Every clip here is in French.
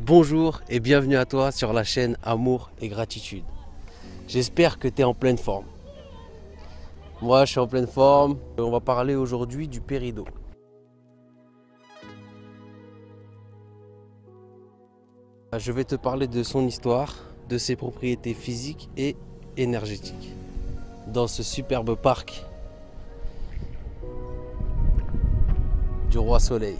Bonjour et bienvenue à toi sur la chaîne Amour et Gratitude. J'espère que tu es en pleine forme. Moi je suis en pleine forme. On va parler aujourd'hui du péridot. Je vais te parler de son histoire, de ses propriétés physiques et énergétiques. Dans ce superbe parc du Roi Soleil.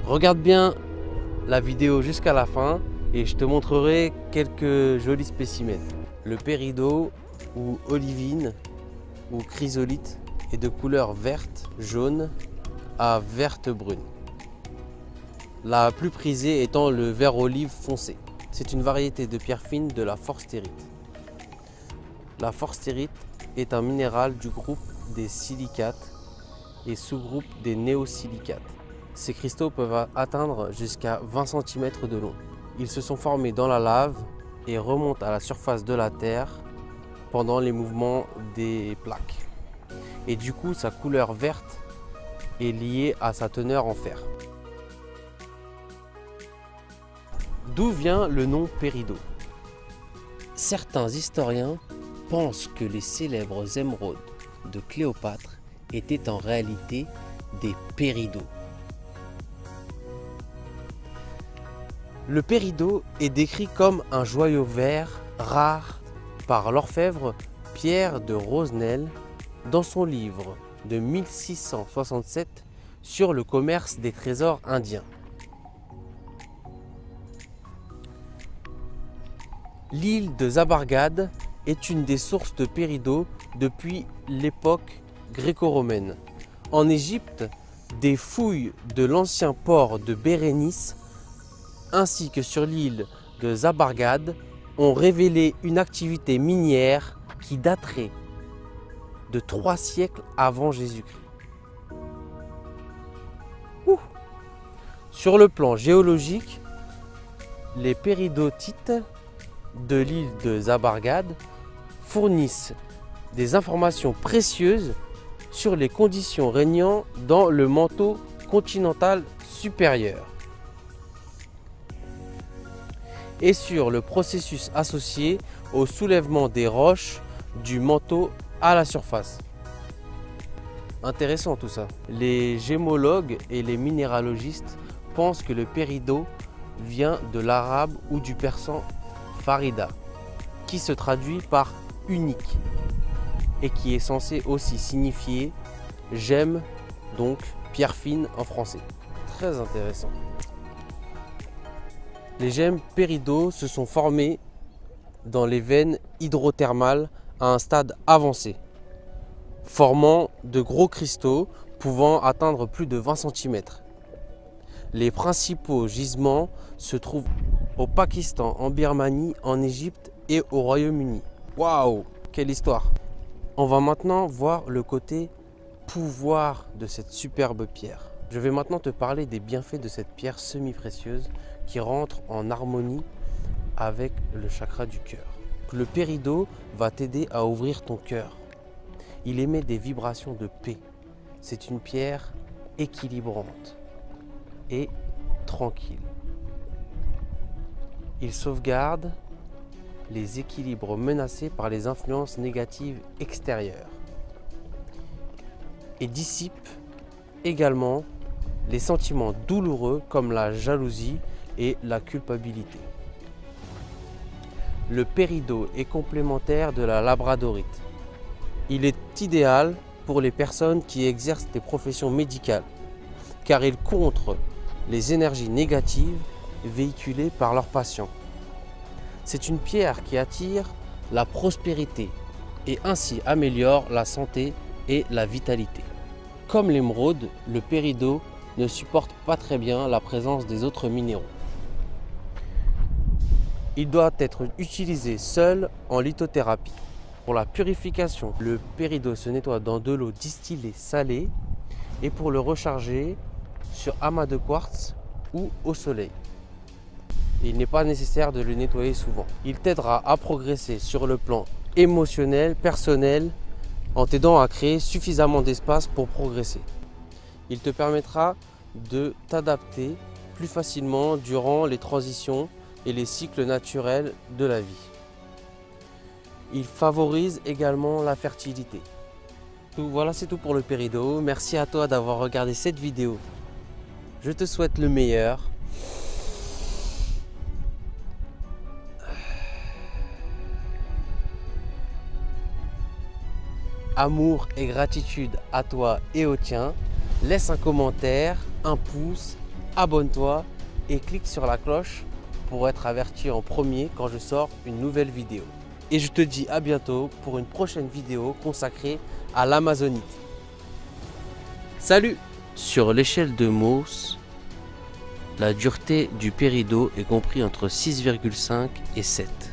Regarde bien la vidéo jusqu'à la fin et je te montrerai quelques jolis spécimens. Le péridot ou olivine ou chrysolite est de couleur verte, jaune à verte brune. La plus prisée étant le vert olive foncé. C'est une variété de pierre fine de la forstérite. La forstérite est un minéral du groupe des silicates et sous-groupe des néosilicates. Ces cristaux peuvent atteindre jusqu'à 20 cm de long. Ils se sont formés dans la lave et remontent à la surface de la Terre pendant les mouvements des plaques. Et du coup, sa couleur verte est liée à sa teneur en fer. D'où vient le nom péridot? Certains historiens pensent que les célèbres émeraudes de Cléopâtre étaient en réalité des péridots. Le péridot est décrit comme un joyau vert rare par l'orfèvre Pierre de Rosenel dans son livre de 1667 sur le commerce des trésors indiens. L'île de Zabargad est une des sources de péridot depuis l'époque gréco-romaine. En Égypte, des fouilles de l'ancien port de Bérénice ainsi que sur l'île de Zabargad ont révélé une activité minière qui daterait de 3 siècles avant Jésus-Christ. Sur le plan géologique, les péridotites de l'île de Zabargad fournissent des informations précieuses sur les conditions régnant dans le manteau continental supérieur et sur le processus associé au soulèvement des roches du manteau à la surface. Intéressant tout ça. Les gémologues et les minéralogistes pensent que le péridot vient de l'arabe ou du persan farida, qui se traduit par unique et qui est censé aussi signifier gemme, donc pierre fine en français. Très intéressant. Les gemmes péridot se sont formées dans les veines hydrothermales à un stade avancé, formant de gros cristaux pouvant atteindre plus de 20 cm. Les principaux gisements se trouvent au Pakistan, en Birmanie, en Égypte et au Royaume-Uni. Waouh, quelle histoire! On va maintenant voir le côté pouvoir de cette superbe pierre. Je vais maintenant te parler des bienfaits de cette pierre semi-précieuse qui rentre en harmonie avec le chakra du cœur. Le péridot va t'aider à ouvrir ton cœur. Il émet des vibrations de paix. C'est une pierre équilibrante et tranquille. Il sauvegarde les équilibres menacés par les influences négatives extérieures et dissipe également les sentiments douloureux comme la jalousie et la culpabilité. Le péridot est complémentaire de la labradorite. Il est idéal pour les personnes qui exercent des professions médicales car il contre les énergies négatives véhiculées par leurs patients. C'est une pierre qui attire la prospérité et ainsi améliore la santé et la vitalité. Comme l'émeraude, le péridot ne supporte pas très bien la présence des autres minéraux. Il doit être utilisé seul en lithothérapie. Pour la purification, le péridot se nettoie dans de l'eau distillée salée et pour le recharger sur amas de quartz ou au soleil. Et il n'est pas nécessaire de le nettoyer souvent. Il t'aidera à progresser sur le plan émotionnel, personnel, en t'aidant à créer suffisamment d'espace pour progresser. Il te permettra de t'adapter plus facilement durant les transitions et les cycles naturels de la vie. Il favorise également la fertilité. Voilà, c'est tout pour le Peridot. Merci à toi d'avoir regardé cette vidéo. Je te souhaite le meilleur. Amour et gratitude à toi et au tien. Laisse un commentaire, un pouce, abonne-toi et clique sur la cloche pour être averti en premier quand je sors une nouvelle vidéo. Et je te dis à bientôt pour une prochaine vidéo consacrée à l'Amazonite. Salut! Sur l'échelle de Mohs, la dureté du Peridot est comprise entre 6,5 et 7.